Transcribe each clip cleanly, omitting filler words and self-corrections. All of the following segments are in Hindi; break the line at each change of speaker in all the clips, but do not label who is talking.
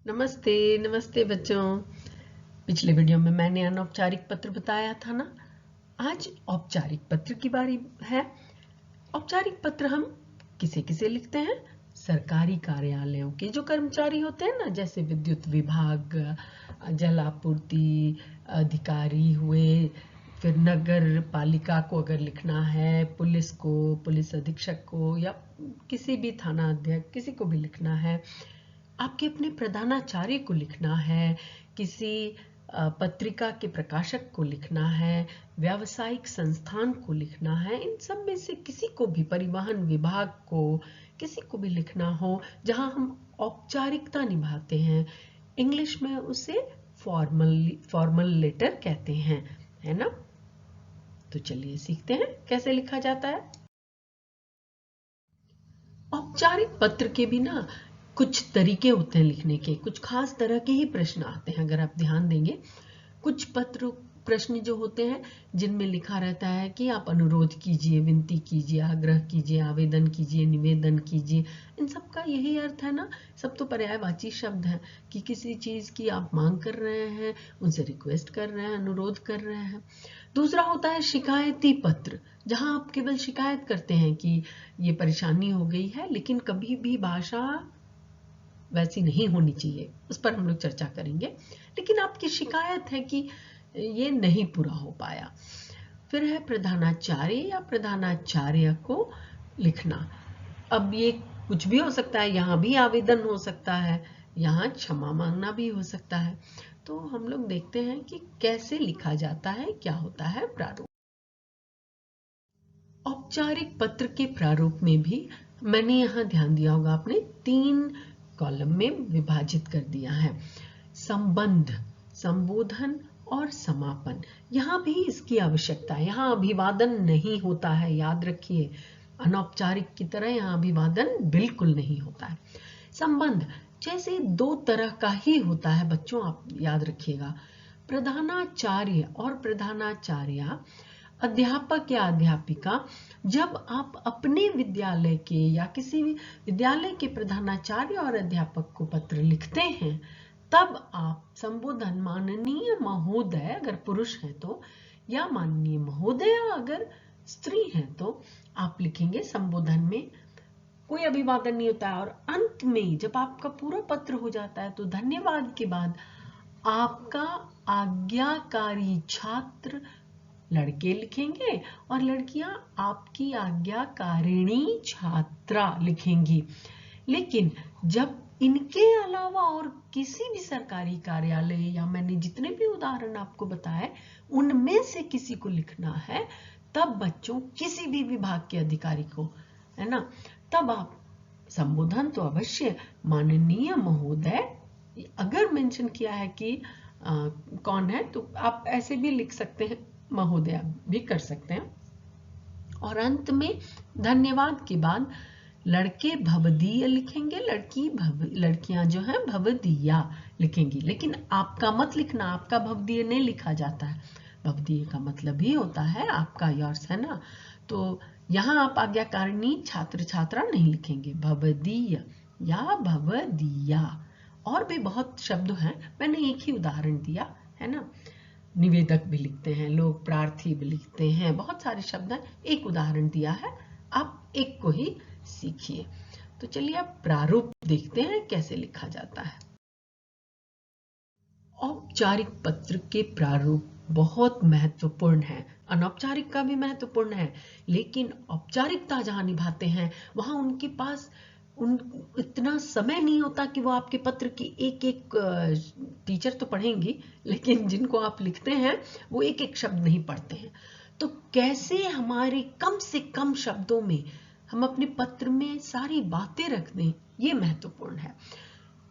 नमस्ते नमस्ते बच्चों। पिछले वीडियो में मैंने अनौपचारिक पत्र बताया था ना। आज औपचारिक पत्र की बारी है। औपचारिक पत्र हम किसे किसे लिखते हैं? सरकारी कार्यालयों के जो कर्मचारी होते हैं ना, जैसे विद्युत विभाग, जल आपूर्ति अधिकारी हुए, फिर नगर पालिका को अगर लिखना है, पुलिस को, पुलिस अधीक्षक को, या किसी भी थाना अध्यक्ष, किसी को भी लिखना है, आपके अपने प्रधानाचार्य को लिखना है, किसी पत्रिका के प्रकाशक को लिखना है, व्यावसायिक संस्थान को लिखना है, इन सब में से किसी को भी, परिवहन विभाग को, किसी को भी लिखना हो जहां हम औपचारिकता निभाते हैं, इंग्लिश में उसे फॉर्मल लेटर कहते हैं, है ना। तो चलिए सीखते हैं कैसे लिखा जाता है। औपचारिक पत्र के भी ना कुछ तरीके होते हैं लिखने के, कुछ खास तरह के ही प्रश्न आते हैं। अगर आप ध्यान देंगे, कुछ प्रश्न जो होते हैं जिनमें लिखा रहता है कि आप अनुरोध कीजिए, विनती कीजिए, आग्रह कीजिए, आवेदन कीजिए, निवेदन कीजिए। इन सब का यही अर्थ है ना। सब तो पर्यायवाची शब्द हैं कि किसी चीज की आप मांग कर रहे हैं, उनसे रिक्वेस्ट कर रहे हैं, अनुरोध कर रहे हैं। दूसरा होता है शिकायती पत्र, जहां आप केवल शिकायत करते हैं कि ये परेशानी हो गई है, लेकिन कभी भी भाषा वैसी नहीं होनी चाहिए, उस पर हम लोग चर्चा करेंगे। लेकिन आपकी शिकायत है कि ये नहीं पूरा हो पाया। फिर है प्रधानाचार्य या प्रधानाचार्य को लिखना। अब ये कुछ भी हो सकता है, यहाँ भी आवेदन हो सकता है, यहाँ क्षमा मांगना भी हो सकता है। तो हम लोग देखते हैं कि कैसे लिखा जाता है, क्या होता है प्रारूप। औपचारिक पत्र के प्रारूप में भी मैंने यहाँ ध्यान दिया होगा आपने, 3 कॉलम में विभाजित कर दिया है। संबंध, संबोधन और समापन। यहाँ भी इसकी आवश्यकता है। यहाँ अभिवादन नहीं होता है, याद रखिए। अनौपचारिक की तरह यहाँ अभिवादन बिल्कुल नहीं होता है। संबंध जैसे 2 तरह का ही होता है बच्चों, आप याद रखिएगा। प्रधानाचार्य और प्रधानाचार्या, अध्यापक या अध्यापिका, जब आप अपने विद्यालय के या किसी भी विद्यालय के प्रधानाचार्य और अध्यापक को पत्र लिखते हैं, तब आप संबोधन माननीय महोदय अगर पुरुष है तो, या माननीय महोदय अगर स्त्री है तो आप लिखेंगे। संबोधन में कोई अभिवादन नहीं होता है। और अंत में जब आपका पूरा पत्र हो जाता है तो धन्यवाद के बाद आपका आज्ञाकारी छात्र लड़के लिखेंगे और लड़कियां आपकी आज्ञाकारिणी छात्रा लिखेंगी। लेकिन जब इनके अलावा और किसी भी सरकारी कार्यालय या मैंने जितने भी उदाहरण आपको बताए उनमें से किसी को लिखना है, तब बच्चों किसी भी विभाग के अधिकारी को, है ना, तब आप संबोधन तो अवश्य माननीय महोदय, अगर मेंशन किया है कि कौन है तो आप ऐसे भी लिख सकते हैं, महोदया भी कर सकते हैं। और अंत में धन्यवाद के बाद लड़के भवदीय लिखेंगे, लड़कियां जो हैं भवदीया लिखेंगी। लेकिन आपका मत लिखना, आपका भवदीय नहीं लिखा जाता है। भवदीय का मतलब ही होता है आपका, योर्स, है ना। तो यहाँ आप आज्ञाकारिणी छात्र छात्रा नहीं लिखेंगे, भवदीय या भवदीया। और भी बहुत शब्द हैं, मैंने एक ही उदाहरण दिया, है ना। निवेदक भी लिखते हैं लोग, प्रार्थी भी लिखते हैं, बहुत सारे शब्द हैं, एक उदाहरण दिया है, आप एक को ही सीखिए। तो चलिए अब प्रारूप देखते हैं कैसे लिखा जाता है। औपचारिक पत्र के प्रारूप बहुत महत्वपूर्ण है। अनौपचारिक का भी महत्वपूर्ण है, लेकिन औपचारिकता जहां निभाते हैं वहां उनके पास इतना समय नहीं होता कि वो आपके पत्र की एक एक, टीचर तो पढ़ेंगी लेकिन जिनको आप लिखते हैं वो एक एक शब्द नहीं पढ़ते हैं। तो कैसे हमारे कम से कम शब्दों में हम अपने पत्र में सारी बातें रख दें, ये महत्वपूर्ण है।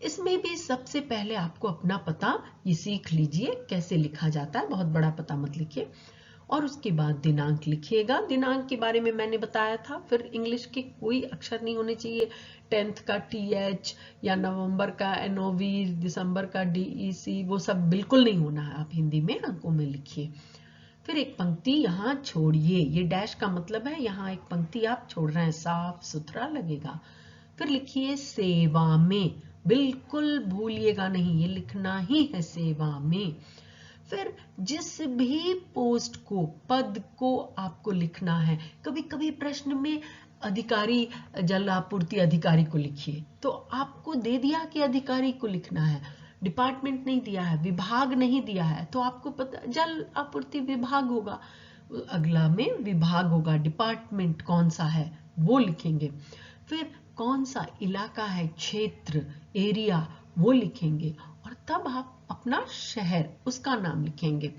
इसमें भी सबसे पहले आपको अपना पता ये सीख लीजिए कैसे लिखा जाता है। बहुत बड़ा पता मत लिखिए। और उसके बाद दिनांक लिखिएगा। दिनांक के बारे में मैंने बताया था। फिर इंग्लिश के कोई अक्षर नहीं होने चाहिए। 10th का TH या नवंबर का NOV, दिसंबर का DEC, वो सब बिल्कुल नहीं होना है। आप हिंदी में अंकों में लिखिए। फिर एक पंक्ति यहाँ छोड़िए, ये डैश का मतलब है यहाँ एक पंक्ति आप छोड़ रहे हैं, साफ सुथरा लगेगा। फिर लिखिए सेवा में, बिल्कुल भूलिएगा नहीं, ये लिखना ही है सेवा में। फिर जिस भी पोस्ट को, पद को आपको लिखना है, कभी कभी प्रश्न में अधिकारी, जल आपूर्ति अधिकारी को लिखिए, तो आपको दे दिया कि अधिकारी को लिखना है, डिपार्टमेंट नहीं दिया है, विभाग नहीं दिया है, तो आपको पता जल आपूर्ति विभाग होगा, अगला में विभाग होगा, डिपार्टमेंट कौन सा है वो लिखेंगे। फिर कौन सा इलाका है, क्षेत्र, एरिया, वो लिखेंगे, और तब आप अपना शहर, उसका नाम लिखेंगे।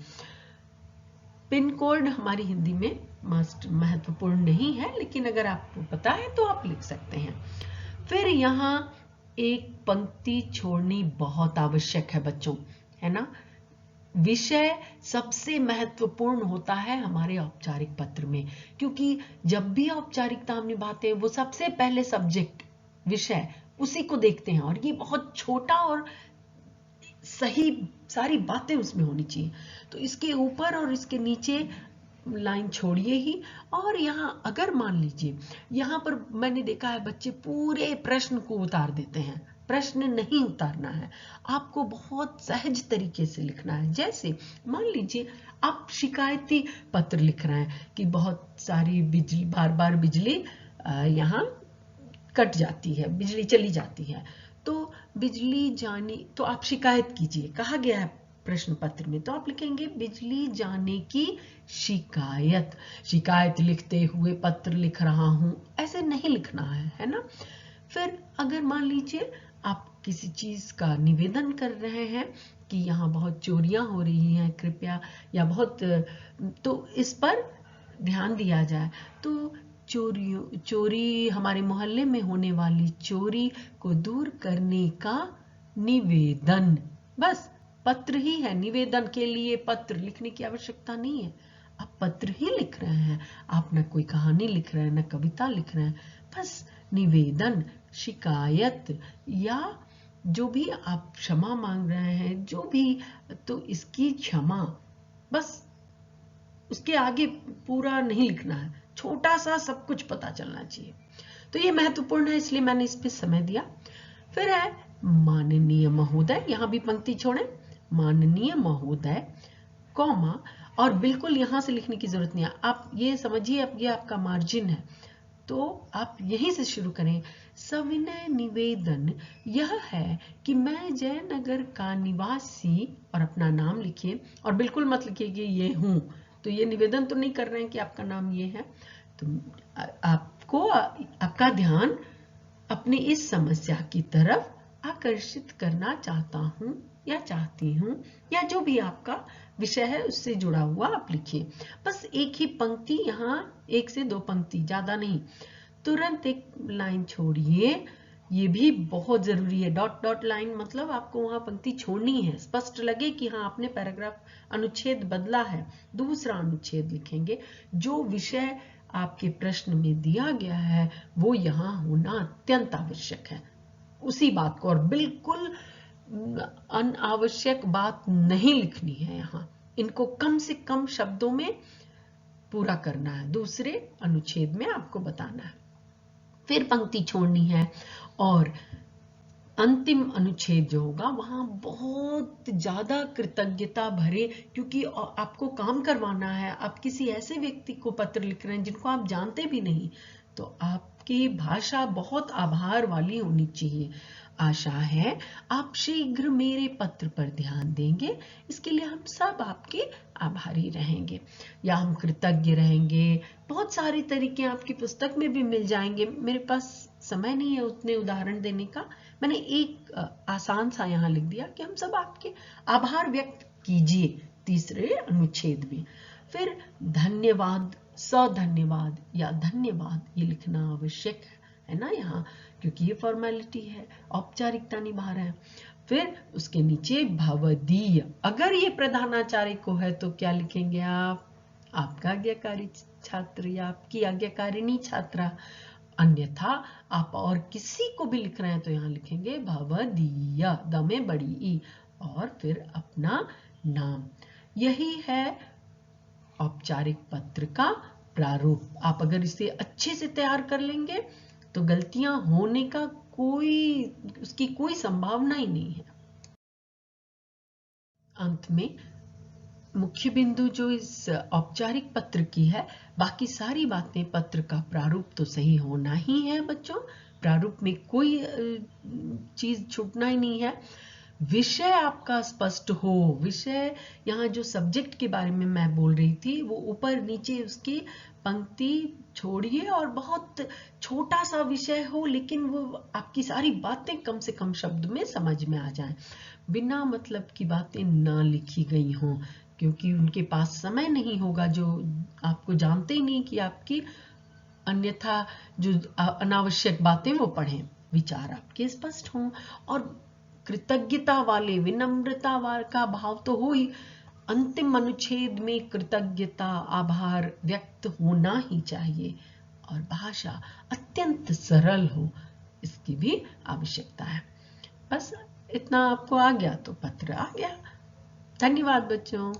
पिन कोड हमारी हिंदी में महत्वपूर्ण नहीं है, लेकिन अगर आपको पता है तो आप लिख सकते हैं। फिर यहाँ एक पंक्ति छोड़नी बहुत आवश्यक है बच्चों, है ना। विषय सबसे महत्वपूर्ण होता है हमारे औपचारिक पत्र में, क्योंकि जब भी औपचारिकता हम निभाते हैं वो सबसे पहले सब्जेक्ट, विषय, उसी को देखते हैं, और ये बहुत छोटा और सही सारी बातें उसमें होनी चाहिए। तो इसके ऊपर और इसके नीचे लाइन छोड़िए ही। और यहाँ अगर मान लीजिए यहाँ पर मैंने देखा है बच्चे पूरे प्रश्न को उतार देते हैं, प्रश्न नहीं उतारना है, आपको बहुत सहज तरीके से लिखना है। जैसे मान लीजिए आप शिकायती पत्र लिख रहे हैं कि बहुत सारी बिजली, बार बार बिजली यहाँ कट जाती है, बिजली चली जाती है, तो बिजली जाने, तो आप शिकायत कीजिए, कहा गया है प्रश्न पत्र में, तो आप लिखेंगे बिजली जाने की शिकायत। शिकायत लिखते हुए पत्र लिख रहा हूं, ऐसे नहीं लिखना है ना। फिर अगर मान लीजिए आप किसी चीज का निवेदन कर रहे हैं कि यहाँ बहुत चोरियां हो रही हैं, कृपया, या बहुत, तो इस पर ध्यान दिया जाए, तो चोरी, हमारे मोहल्ले में होने वाली चोरी को दूर करने का निवेदन, बस पत्र ही है। निवेदन के लिए पत्र लिखने की आवश्यकता नहीं है, आप पत्र ही लिख रहे हैं, आप न कोई कहानी लिख रहे हैं, न कविता लिख रहे हैं, बस निवेदन, शिकायत, या जो भी आप क्षमा मांग रहे हैं, जो भी, तो इसकी क्षमा, बस उसके आगे पूरा नहीं लिखना है, छोटा सा सब कुछ पता चलना चाहिए। तो ये महत्वपूर्ण है, इसलिए मैंने इस पे समय दिया। फिर है माननीय महोदय, यहां भी पंक्ति छोड़े, माननीय महोदय, कॉमा, और बिल्कुल यहां से लिखने की जरूरत नहीं है, आप ये समझिए अब ये आपका मार्जिन है, तो आप यहीं से शुरू करें। सविनय निवेदन यह है कि मैं जयनगर का निवासी, और अपना नाम लिखिए, और बिल्कुल मत लिखिए कि ये हूं, तो ये निवेदन तो नहीं कर रहे हैं कि आपका नाम ये है। तो आपको आपका ध्यान अपनी इस समस्या की तरफ आकर्षित करना चाहता हूं या चाहती हूं, या जो भी आपका विषय है उससे जुड़ा हुआ आप लिखिए। बस एक ही पंक्ति, यहाँ 1 से 2 पंक्ति, ज्यादा नहीं। तुरंत एक लाइन छोड़िए, ये भी बहुत जरूरी है। डॉट डॉट लाइन मतलब आपको वहां पंक्ति छोड़नी है, स्पष्ट लगे कि हाँ आपने पैराग्राफ, अनुच्छेद बदला है, दूसरा अनुच्छेद लिखेंगे। जो विषय आपके प्रश्न में दिया गया है वो यहाँ होना अत्यंत आवश्यक है, उसी बात को, और बिल्कुल अनावश्यक बात नहीं लिखनी है। यहाँ इनको कम से कम शब्दों में पूरा करना है, दूसरे अनुच्छेद में आपको बताना है। फिर पंक्ति छोड़नी है, और अंतिम अनुच्छेद जो होगा वहां बहुत ज्यादा कृतज्ञता भरे, क्योंकि आपको काम करवाना है, आप किसी ऐसे व्यक्ति को पत्र लिख रहे हैं जिनको आप जानते भी नहीं, तो आपकी भाषा बहुत आभार वाली होनी चाहिए। आशा है आप शीघ्र मेरे पत्र पर ध्यान देंगे, इसके लिए हम सब आपके आभारी रहेंगे, या हम कृतज्ञ रहेंगे। बहुत सारे तरीके आपकी पुस्तक में भी मिल जाएंगे, मेरे पास समय नहीं है उतने उदाहरण देने का, मैंने एक आसान सा यहाँ लिख दिया कि हम सब आपके आभार व्यक्त कीजिए, तीसरे अनुच्छेद में। फिर धन्यवाद, सधन्यवाद या धन्यवाद, ये लिखना आवश्यक है ना यहाँ, क्योंकि ये फॉर्मेलिटी है, औपचारिकता निभा रहे हैं। फिर उसके नीचे भवदीय, अगर ये प्रधानाचार्य को है तो क्या लिखेंगे आप, आपका आज्ञाकारी छात्र या आपकी आज्ञाकारिणी छात्रा, अन्यथा आप और किसी को भी लिख रहे हैं तो यहाँ लिखेंगे भवदीय, द में बड़ी ई, और फिर अपना नाम। यही है औपचारिक पत्र का प्रारूप। आप अगर इसे अच्छे से तैयार कर लेंगे तो गलतियां होने का उसकी कोई संभावना ही नहीं है। अंत में मुख्य बिंदु जो इस औपचारिक पत्र की है, बाकी सारी बातें, पत्र का प्रारूप तो सही होना ही है बच्चों, प्रारूप में कोई चीज छूटना ही नहीं है। विषय आपका स्पष्ट हो, विषय यहाँ जो सब्जेक्ट के बारे में मैं बोल रही थी वो ऊपर नीचे उसकी पंक्ति छोड़िए और बहुत छोटा सा विषय हो, लेकिन वो आपकी सारी बातें कम से कम शब्द में समझ में आ जाएं। बिना मतलब की बातें ना लिखी गई हों, क्योंकि उनके पास समय नहीं होगा, जो आपको जानते ही नहीं कि आपकी, अन्यथा जो अनावश्यक बातें वो पढ़ें। विचार आपके स्पष्ट हों और कृतज्ञता वाले, विनम्रता का भाव तो हो ही, अंतिम अनुच्छेद में कृतज्ञता, आभार व्यक्त होना ही चाहिए और भाषा अत्यंत सरल हो, इसकी भी आवश्यकता है। बस इतना आपको आ गया तो पत्र आ गया। धन्यवाद बच्चों।